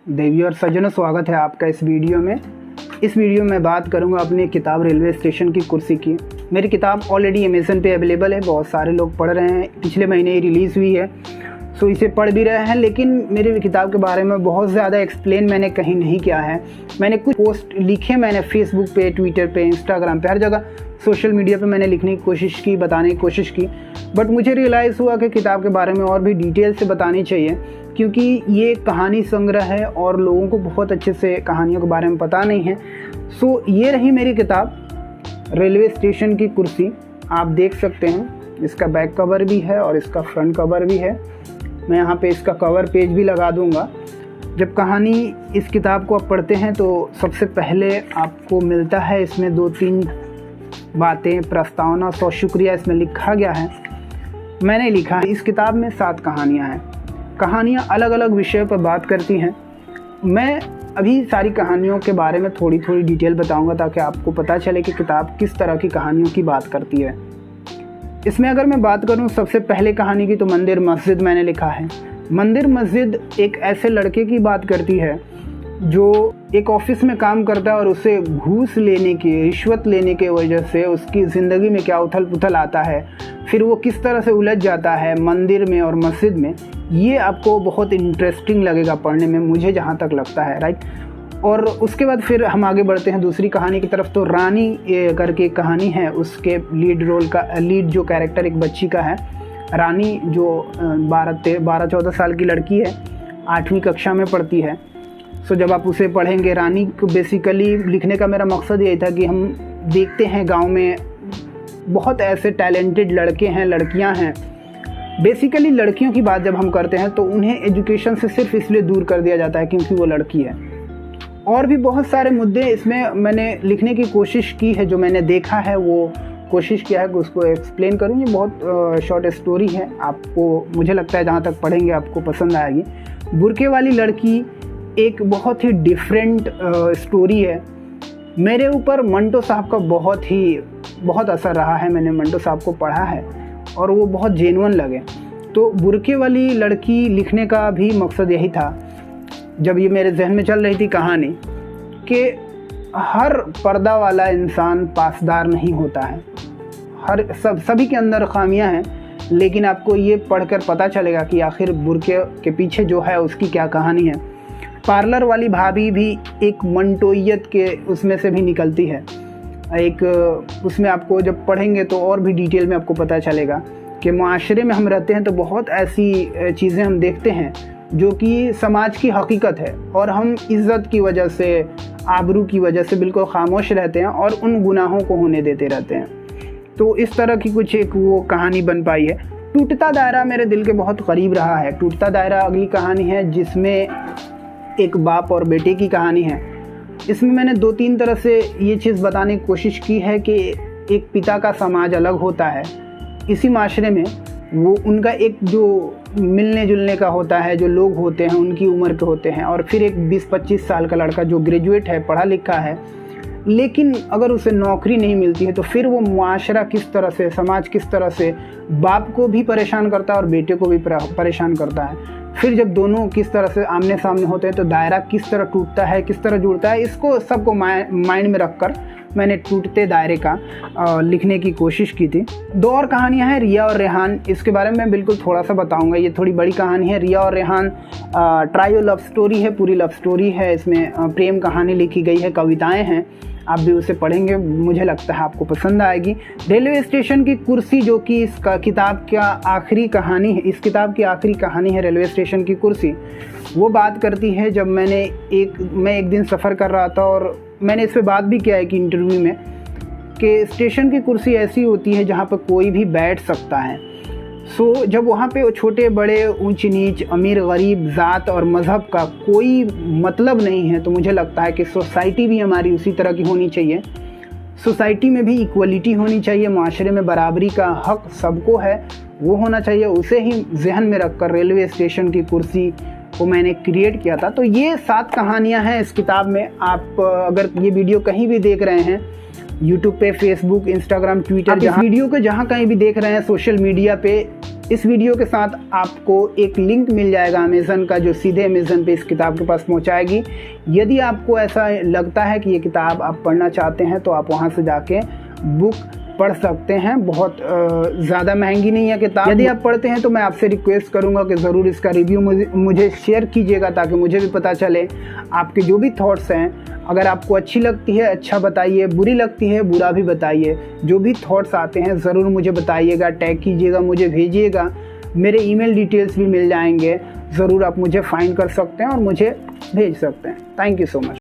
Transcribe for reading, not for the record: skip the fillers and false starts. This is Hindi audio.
देवी और सज्जनों, स्वागत है आपका इस वीडियो में। इस वीडियो में बात करूंगा अपनी किताब रेलवे स्टेशन की कुर्सी की। मेरी किताब ऑलरेडी अमेज़न पे अवेलेबल है, बहुत सारे लोग पढ़ रहे हैं। पिछले महीने ही रिलीज़ हुई है, सो इसे पढ़ भी रहे हैं। लेकिन मेरी किताब के बारे में बहुत ज़्यादा एक्सप्लेन मैंने कहीं नहीं किया है। मैंने कुछ पोस्ट लिखे, मैंने फेसबुक पे, ट्विटर पे, इंस्टाग्राम पे, हर जगह सोशल मीडिया पे मैंने लिखने की कोशिश की, बताने की कोशिश की। बट मुझे रियलाइज़ हुआ कि किताब के बारे में और भी डिटेल से बतानी चाहिए, क्योंकि ये कहानी संग्रह है और लोगों को बहुत अच्छे से कहानियों के बारे में पता नहीं है। सो ये रही मेरी किताब रेलवे स्टेशन की कुर्सी। आप देख सकते हैं, इसका बैक कवर भी है और इसका फ्रंट कवर भी है। मैं यहाँ पे इसका कवर पेज भी लगा दूँगा। जब कहानी इस किताब को आप पढ़ते हैं तो सबसे पहले आपको मिलता है इसमें 2-3 बातें, प्रस्तावना, 100 शुक्रिया इसमें लिखा गया है। मैंने लिखा है, इस किताब में 7 कहानियाँ हैं। कहानियाँ अलग अलग विषयों पर बात करती हैं। मैं अभी सारी कहानियों के बारे में थोड़ी थोड़ी डिटेल बताऊंगा, ताकि आपको पता चले कि किताब किस तरह की कहानियों की बात करती है। इसमें अगर मैं बात करूं सबसे पहले कहानी की, तो मंदिर मस्जिद मैंने लिखा है। मंदिर मस्जिद एक ऐसे लड़के की बात करती है जो एक ऑफिस में काम करता है और उसे घूस लेने की, रिश्वत लेने के वजह से उसकी ज़िंदगी में क्या उथल पुथल आता है, फिर वो किस तरह से उलझ जाता है मंदिर में और मस्जिद में। ये आपको बहुत इंटरेस्टिंग लगेगा पढ़ने में, मुझे जहाँ तक लगता है, राइट। और उसके बाद फिर हम आगे बढ़ते हैं दूसरी कहानी की तरफ। तो रानी करके एक कहानी है, उसके लीड जो कैरेक्टर एक बच्ची का है, रानी, जो 12-14 साल की लड़की है, 8वीं कक्षा में पढ़ती है। सो जब आप उसे पढ़ेंगे, रानी को बेसिकली लिखने का मेरा मकसद यही था कि हम देखते हैं गांव में बहुत ऐसे टैलेंटेड लड़के हैं, लड़कियां हैं। बेसिकली लड़कियों की बात जब हम करते हैं तो उन्हें एजुकेशन से सिर्फ इसलिए दूर कर दिया जाता है क्योंकि वो लड़की है। और भी बहुत सारे मुद्दे इसमें मैंने लिखने की कोशिश की है, जो मैंने देखा है वो कोशिश किया है कि उसको एक्सप्लेन करूँ। ये बहुत शॉर्ट स्टोरी है, आपको, मुझे लगता है जहाँ तक पढ़ेंगे आपको पसंद आएगी। बुरके वाली लड़की एक बहुत ही डिफरेंट स्टोरी है। मेरे ऊपर मंटो साहब का बहुत असर रहा है। मैंने मंटो साहब को पढ़ा है और वो बहुत जेन्युइन लगे। तो बुरके वाली लड़की लिखने का भी मकसद यही था, जब ये मेरे जहन में चल रही थी कहानी, कि हर पर्दा वाला इंसान पासदार नहीं होता है। सभी के अंदर खामियां हैं, लेकिन आपको ये पढ़कर पता चलेगा कि आखिर बुरके के पीछे जो है उसकी क्या कहानी है। पार्लर वाली भाभी भी एक मंटोइयत के उसमें से भी निकलती है। एक उसमें आपको जब पढ़ेंगे तो और भी डिटेल में आपको पता चलेगा कि माशरे में हम रहते हैं तो बहुत ऐसी चीज़ें हम देखते हैं जो कि समाज की हकीकत है, और हम इज़्ज़त की वजह से, आबरू की वजह से बिल्कुल खामोश रहते हैं और उन गुनाहों को होने देते रहते हैं। तो इस तरह की कुछ एक वो कहानी बन पाई है। टूटता दायरा मेरे दिल के बहुत करीब रहा है। टूटता दायरा अगली कहानी है, जिसमें एक बाप और बेटे की कहानी है। इसमें मैंने 2-3 तरह से ये चीज़ बताने की कोशिश की है कि एक पिता का समाज अलग होता है, इसी माशरे में वो उनका एक जो मिलने जुलने का होता है, जो लोग होते हैं उनकी उम्र के होते हैं, और फिर एक 20-25 साल का लड़का जो ग्रेजुएट है, पढ़ा लिखा है, लेकिन अगर उसे नौकरी नहीं मिलती है तो फिर वो मुआशरा किस तरह से, समाज किस तरह से बाप को भी परेशान करता है और बेटे को भी परेशान करता है। फिर जब दोनों किस तरह से आमने सामने होते हैं तो दायरा किस तरह टूटता है, किस तरह जुड़ता है, इसको सबको माइंड में रखकर मैंने टूटते दायरे का लिखने की कोशिश की थी। 2 और कहानियां हैं, रिया और रेहान। इसके बारे में बिल्कुल थोड़ा सा बताऊंगा, ये थोड़ी बड़ी कहानी है। रिया और रेहान ट्रायो लव स्टोरी है, पूरी लव स्टोरी है। इसमें प्रेम कहानी लिखी गई है, कविताएं हैं। आप भी उसे पढ़ेंगे, मुझे लगता है आपको पसंद आएगी। रेलवे स्टेशन की कुर्सी, जो कि इस किताब का आखिरी कहानी है, इस किताब की आखिरी कहानी है रेलवे स्टेशन की कुर्सी। वो बात करती है जब मैं एक दिन सफ़र कर रहा था, और मैंने इस पर बात भी किया है कि इंटरव्यू में, कि स्टेशन की कुर्सी ऐसी होती है जहाँ पर कोई भी बैठ सकता है। सो जब वहाँ पे छोटे बड़े, ऊंच नीच, अमीर गरीब, ज़ात और मज़हब का कोई मतलब नहीं है, तो मुझे लगता है कि सोसाइटी भी हमारी उसी तरह की होनी चाहिए। सोसाइटी में भी इक्वलिटी होनी चाहिए, माशरे में बराबरी का हक सबको है, वो होना चाहिए। उसे ही जहन में रखकर रेलवे स्टेशन की कुर्सी को मैंने क्रिएट किया था। तो ये 7 कहानियाँ हैं इस किताब में। आप अगर ये वीडियो कहीं भी देख रहे हैं, यूट्यूब पे, फेसबुक, इंस्टाग्राम, ट्विटर, वीडियो को जहाँ कहीं भी देख रहे हैं, सोशल मीडिया पे, इस वीडियो के साथ आपको एक लिंक मिल जाएगा अमेज़न का, जो सीधे अमेज़न पे इस किताब के पास पहुंचाएगी। यदि आपको ऐसा लगता है कि ये किताब आप पढ़ना चाहते हैं तो आप वहां से जाके बुक पढ़ सकते हैं। बहुत ज़्यादा महंगी नहीं है किताब। यदि आप पढ़ते हैं तो मैं आपसे रिक्वेस्ट करूंगा कि ज़रूर इसका रिव्यू मुझे शेयर कीजिएगा, ताकि मुझे भी पता चले आपके जो भी थॉट्स हैं। अगर आपको अच्छी लगती है अच्छा बताइए, बुरी लगती है बुरा भी बताइए। जो भी थॉट्स आते हैं ज़रूर मुझे बताइएगा, टैग कीजिएगा, मुझे भेजिएगा। मेरे ईमेल डिटेल्स भी मिल जाएंगे, ज़रूर आप मुझे फाइंड कर सकते हैं और मुझे भेज सकते हैं। Thank you so much.